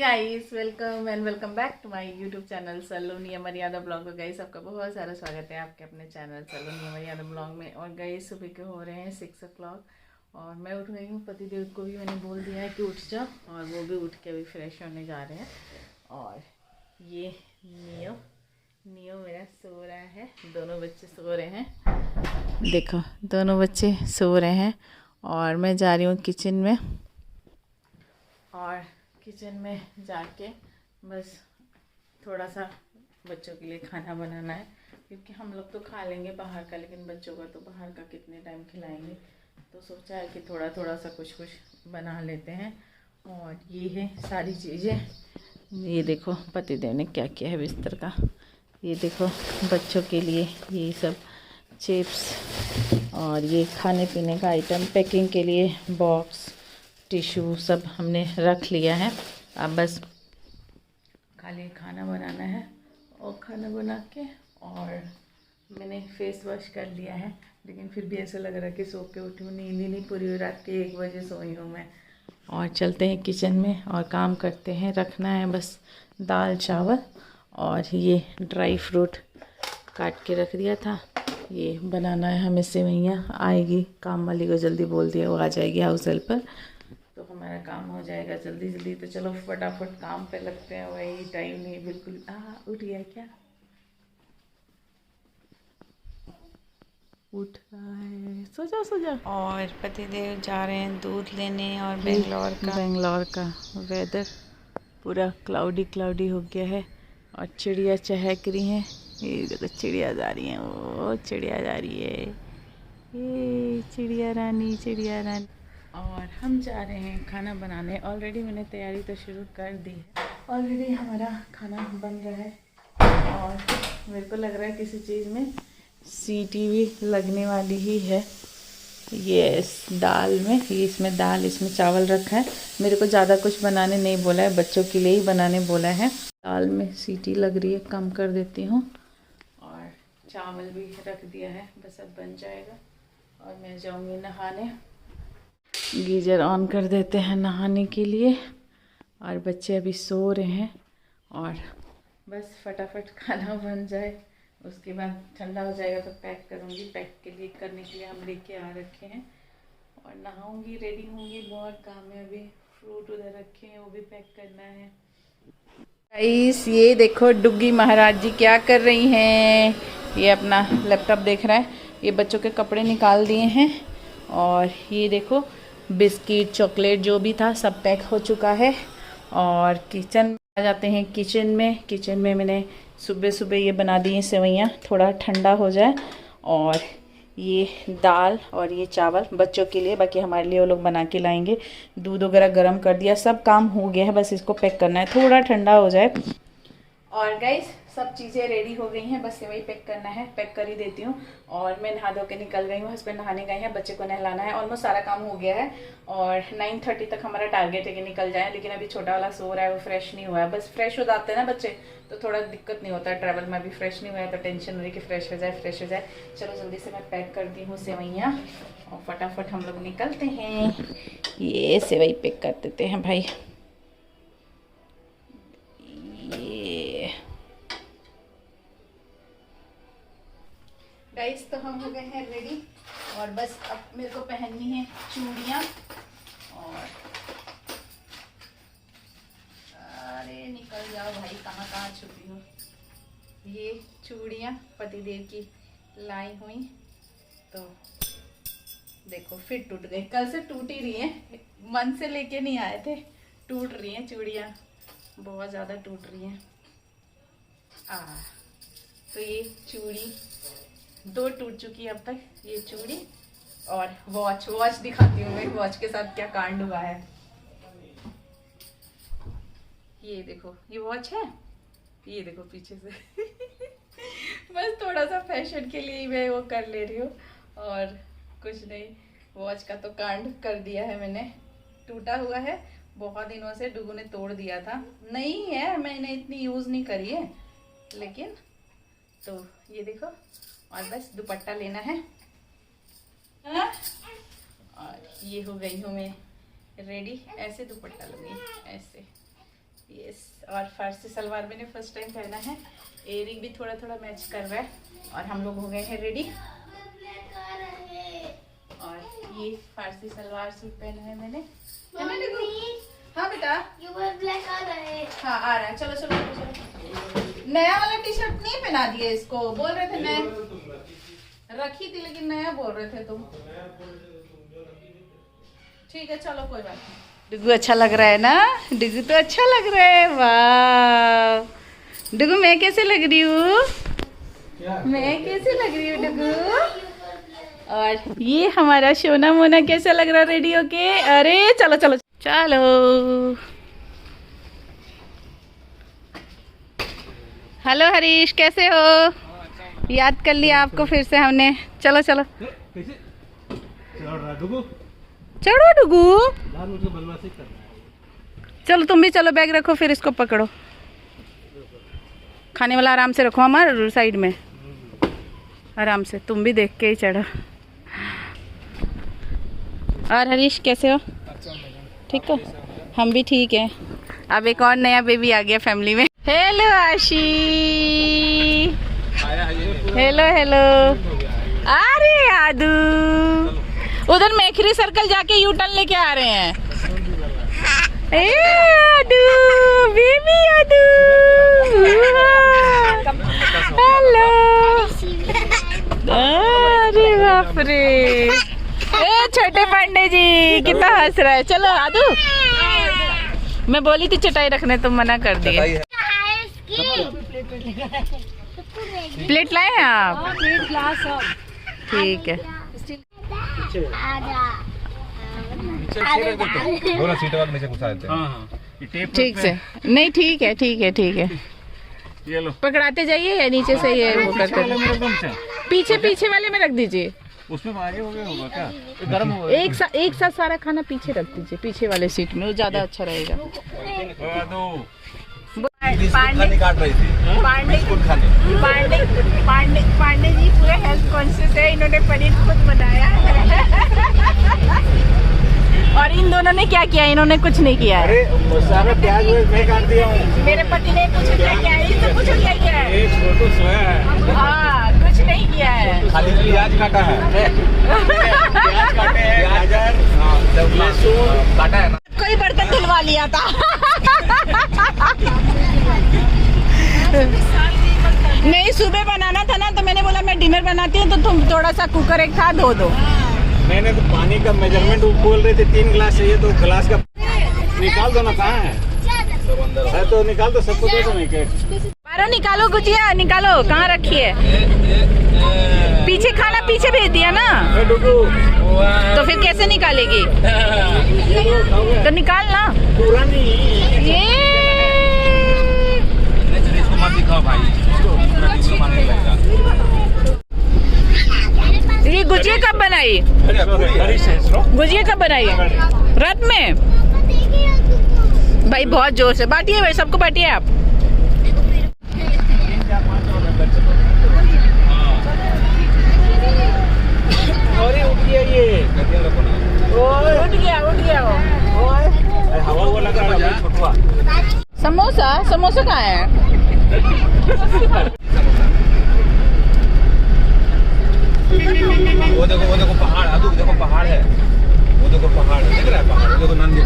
Guys, welcome and welcome back to my YouTube channel Saloni Maryada blog. Guys आपका बहुत सारा स्वागत है आपके अपने चैनल सलोनी मर्यादा ब्लॉग में। और गाइस सुबह के हो रहे हैं 6 o'clock और मैं उठ गई हूँ। पतिदेव को भी मैंने बोल दिया है कि उठ जाओ और वो भी उठ के अभी फ्रेश होने जा रहे हैं। और ये नियो मेरा सो रहा है, दोनों बच्चे सो रहे हैं। देखो दोनों बच्चे सो रहे हैं और मैं जा रही हूँ किचन में। और किचन में जाके बस थोड़ा सा बच्चों के लिए खाना बनाना है, क्योंकि हम लोग तो खा लेंगे बाहर का, लेकिन बच्चों का तो बाहर का कितने टाइम खिलाएंगे। तो सोचा है कि थोड़ा थोड़ा सा कुछ बना लेते हैं। और ये है सारी चीज़ें। ये देखो पतिदेव ने क्या किया है बिस्तर का। ये देखो बच्चों के लिए ये सब चिप्स और ये खाने पीने का आइटम, पैकिंग के लिए बॉक्स, टिश्यू सब हमने रख लिया है। अब बस खाली खाना बनाना है। और खाना बना के और मैंने फेस वॉश कर लिया है, लेकिन फिर भी ऐसा लग रहा है कि सो के उठी हूँ, नींद ही नहीं पूरी हुई। रात के 1 बजे सोई हूँ मैं। और चलते हैं किचन में और काम करते हैं। रखना है बस दाल चावल और ये ड्राई फ्रूट काट के रख दिया था। ये बनाना है हमें सेवइयाँ। आएगी काम वाली को जल्दी बोल दिया, वो आ जाएगी हाउस हेल्पर, तो हमारा काम हो जाएगा जल्दी जल्दी। तो चलो फटाफट काम पे लगते हैं। वही टाइम नहीं बिल्कुल। उठ गया क्या? उठ रहा है, सो जा सो जा। और पतिदेव जा रहे हैं दूध लेने। और बेंगलोर का वेदर पूरा क्लाउडी क्लाउडी हो गया है और चिड़िया चहक रही हैं। ये देखो चिड़िया जा रही हैं, वो चिड़िया जा रही है, ये चिड़िया रानी चिड़िया रानी। और हम जा रहे हैं खाना बनाने। ऑलरेडी मैंने तैयारी तो शुरू कर दी है। ऑलरेडी हमारा खाना बन रहा है और मेरे को लग रहा है किसी चीज़ में सीटी भी लगने वाली ही है। ये दाल में, ये इसमें दाल, इसमें चावल रखा है। मेरे को ज़्यादा कुछ बनाने नहीं बोला है, बच्चों के लिए ही बनाने बोला है। दाल में सीटी लग रही है, कम कर देती हूँ। और चावल भी रख दिया है, बस अब बन जाएगा और मैं जाऊँगी नहाने। गीज़र ऑन कर देते हैं नहाने के लिए। और बच्चे अभी सो रहे हैं और बस फटाफट खाना बन जाए, उसके बाद ठंडा हो जाएगा तो पैक करूँगी। पैक के लिए करने के लिए हम लेके आ रखे हैं और नहाऊंगी, रेडी होंगी। बहुत काम है अभी। फ्रूट उधर रखे हैं, वो भी पैक करना है। गाइस ये देखो डुग्गी महाराज जी क्या कर रही हैं। ये अपना लैपटॉप देख रहा है। ये बच्चों के कपड़े निकाल दिए हैं और ये देखो बिस्किट चॉकलेट जो भी था सब पैक हो चुका है। और किचन में आ जाते हैं। किचन में मैंने सुबह सुबह ये बना दी हैं सेवइयाँ, थोड़ा ठंडा हो जाए। और ये दाल और ये चावल बच्चों के लिए, बाकी हमारे लिए वो लोग बना के लाएंगे। दूध वगैरह गर्म कर दिया, सब काम हो गया है, बस इसको पैक करना है, थोड़ा ठंडा हो जाए। और गाइस सब चीज़ें रेडी हो गई हैं, बस सेवई पैक करना है। पैक कर ही देती हूँ। और मैं नहा धो के निकल गई हूँ, हस्बैंड नहाने गए हैं, बच्चे को नहलाना है। ऑलमोस्ट सारा काम हो गया है और 9:30 तक हमारा टारगेट है कि निकल जाए। लेकिन अभी छोटा वाला सो रहा है, वो फ्रेश नहीं हुआ है। बस फ्रेश हो जाते हैं ना बच्चे तो थोड़ा दिक्कत नहीं होता है ट्रैवल में। अभी फ्रेश नहीं हुआ है तो टेंशन हो रही कि फ्रेश हो जाए। चलो जल्दी से मैं पैक करती हूँ सेवइयाँ और फटाफट हम लोग निकलते हैं। ये सेवई पैक कर देते हैं भाई। ये गाइस तो हम हो गए हैं रेडी और बस अब मेरे को पहननी है चूड़ियाँ। और अरे निकल जाओ भाई, कहाँ छुपी हो। ये चूड़ियाँ पतिदेव की लाई हुई, तो देखो फिर टूट गई। कल से टूट ही रही हैं, मन से लेके नहीं आए थे, टूट रही हैं चूड़ियाँ, बहुत ज़्यादा टूट रही हैं। तो ये चूड़ी 2 टूट चुकी है अब तक, ये चूड़ी। और वॉच दिखाती हूँ मैं, वॉच के साथ क्या कांड हुआ है। ये देखो ये वॉच है, ये देखो पीछे से बस थोड़ा सा फैशन के लिए ही मैं वो कर ले रही हूँ और कुछ नहीं। वॉच का तो कांड कर दिया है मैंने, टूटा हुआ है बहुत दिनों से। डुगू ने तोड़ दिया था, नहीं है, मैंने इतनी यूज़ नहीं करी है। लेकिन तो ये देखो, और बस दुपट्टा लेना है। और ये हो गई हूँ मैं रेडी। ऐसे दुपट्टा लूँगी, ऐसे यस, और फर्सी सलवार मैंने फर्स्ट टाइम पहना है। एयरिंग भी थोड़ा थोड़ा मैच कर रहा है और हम लोग हो गए हैं रेडी। और ये फारसी सलवार सूट पहना है मैंने। हाँ बेटा, ब्लैक आ रहा है। हाँ आ रहा है। चलो चलो चलो। नया वाला टी शर्ट नहीं पहना दिए इसको, बोल रहे थे नया रखी थी लेकिन नया बोल रहे थे तुम। ठीक है चलो कोई बात नहीं। डुगू अच्छा लग रहा है ना? डुगू तो अच्छा लग रहा है। वाह डुगू, मैं कैसे लग रही हूँ? मैं कैसे लग रही हूँ डुगू? और ये हमारा सोना मोना कैसा लग रहा है रेडी होके? अरे चलो चलो चलो। हेलो हरीश, कैसे हो? याद कर लिया आपको फिर से हमने। चलो चलो चढ़ो डुगू। चलो तुम भी चलो, बैग रखो फिर इसको पकड़ो। खाने वाला आराम से रखो हमारे साइड में, आराम से। तुम भी देख के ही चढ़ो। और हरीश कैसे हो? ठीक हो? हम भी ठीक हैं। अब एक और नया बेबी आ गया फैमिली में। हेलो आशी। Hello hello. अरे आदू, उधर मेखरी सर्कल जाके यू टर्न लेके आ रहे हैं। ए आदू, बेबी आदू। हेलो। अरे बाप रे, ए छोटे पांडे जी कितना हंस रहा है। चलो आदू, मैं बोली थी चटाई रखने, तुम मना कर दिए। प्लेट लाए हैं आप? प्लेट ग्लास सब ठीक है। ठीक से नहीं, ठीक है ठीक है ठीक है। ये लो, पकड़ाते जाइए या नीचे से ये वो करते हैं? पीछे पीछे वाले में रख दीजिए। उसमें आगे हो गया होगा क्या? गर्म होगा। एक साथ सारा खाना पीछे रख दीजिए, पीछे वाले सीट में, वो ज्यादा अच्छा रहेगा। पांडे जी पूरे हेल्थ कॉन्शियस है, इन्होंने पनीर खुद बनाया है। और इन दोनों ने क्या किया? इन्होंने कुछ नहीं किया है। सारा प्याज मैं काट दिया हूँ। मेरे पति ने कुछ क्या किया है? इसने कुछ क्या किया है? एक छोटू सोया है। हाँ, कुछ नहीं किया है, खाली प्याज काटा है। प्याज काटे हैं, गाजर, लहसुन काटा है ना। कोई बर्तन धुलवा लिया था। नहीं, सुबह बनाना था ना, तो मैंने बोला मैं डिनर बनाती हूँ, तो तुम थोड़ा सा कुकर एक था धो दो। मैंने तो पानी का मेजरमेंट बोल रहे थे 3 गिलास चाहिए, तो गिलास का निकाल दो ना। कहाँ है तो निकाल दो, सबको दे दो। बारो निकालो, गुजिया निकालो, कहाँ रखी है? पीछे खाना पीछे भेज दिया ना, तो फिर कैसे निकालेगी? तो निकाल ना। ये गुजिया कब बनाई? गुजिया कब बनाई? रात में? भाई बहुत जोर से बांटिए भाई, सबको बांटिए आप। अरे उठ गया ये, उठ गया हवा हुआ लगा छोटवा। समोसा, समोसा कहाँ है? वो देखो पहाड़, आदू देखो पहाड़ है, वो देखो पहाड़ दिख रहा है, पहाड़ देखो नंदी।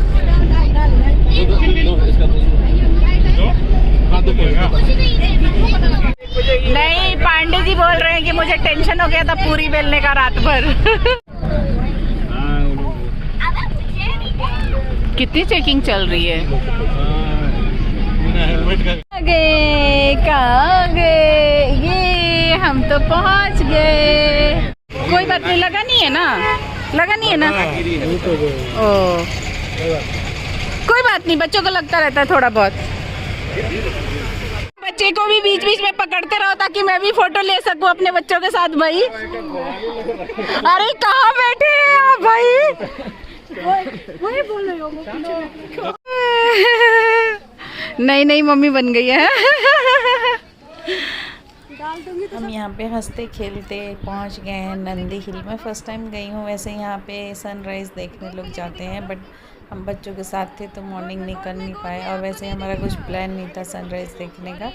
नहीं, पांडे जी बोल रहे हैं कि मुझे टेंशन हो गया था पूरी बेलने का रात भर। कितनी चेकिंग चल रही है? कहाँ गए ये? हम तो पहुँच गए। कोई बात नहीं, लगा नहीं है ना? लगा नहीं है ना? ओ कोई बात नहीं, बच्चों को लगता रहता है थोड़ा बहुत। बच्चे को भी बीच बीच में पकड़ते रहो ताकि मैं भी फोटो ले सकूं अपने बच्चों के साथ। भाई अरे कहाँ बैठे हैं आप भाई? वही बोल रहे हो। नहीं नहीं, मम्मी बन गई है। हम यहाँ पे हंसते खेलते पहुँच गए हैं नंदी हिल में। फ़र्स्ट टाइम गई हूँ वैसे यहाँ पे सनराइज़ देखने लोग जाते हैं, बट हम बच्चों के साथ थे तो मॉर्निंग नहीं कर नहीं पाए, और वैसे हमारा कुछ प्लान नहीं था सनराइज़ देखने का,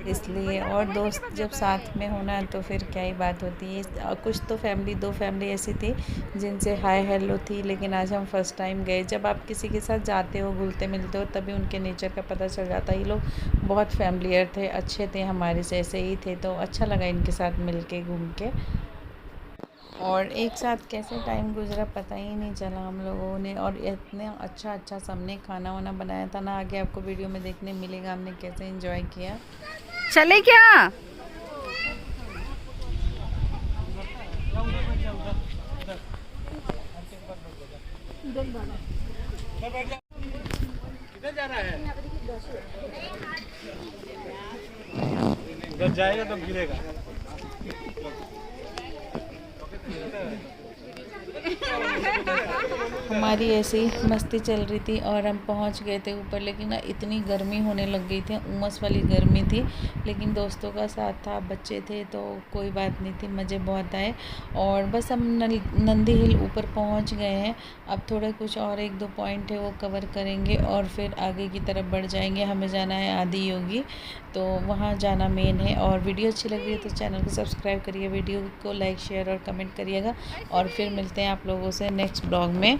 इसलिए। और दोस्त जब साथ में होना है तो फिर क्या ही बात होती है। कुछ तो दो फैमिली ऐसी थी जिनसे हाय हेलो थी, लेकिन आज हम फर्स्ट टाइम गए। जब आप किसी के साथ जाते हो, घुलते मिलते हो, तभी उनके नेचर का पता चल जाता है। ये लोग बहुत फैमिलियर थे, अच्छे थे, हमारे जैसे ही थे, तो अच्छा लगा इनके साथ मिल के, घूम के। और एक साथ कैसे टाइम गुजरा पता ही नहीं चला हम लोगों ने, और इतने अच्छा सबने खाना वाना बनाया था ना, आगे आपको वीडियो में देखने मिलेगा हमने कैसे एंजॉय किया। चले क्या? किधर जा रहा है? उधर जाएगा तो गिरेगा। हमारी ऐसी मस्ती चल रही थी और हम पहुंच गए थे ऊपर, लेकिन ना इतनी गर्मी होने लग गई थी, उमस वाली गर्मी थी। लेकिन दोस्तों का साथ था, बच्चे थे, तो कोई बात नहीं थी, मज़े बहुत आए। और बस हम नंदी हिल ऊपर पहुंच गए हैं। अब थोड़ा कुछ और 1-2 पॉइंट है वो कवर करेंगे और फिर आगे की तरफ बढ़ जाएंगे। हमें जाना है आदि योगी, तो वहाँ जाना मेन है। और वीडियो अच्छी लग रही है तो चैनल को सब्सक्राइब करिए, वीडियो को लाइक शेयर और कमेंट करिएगा। और फिर मिलते हैं आप लोगों से नेक्स्ट ब्लॉग में।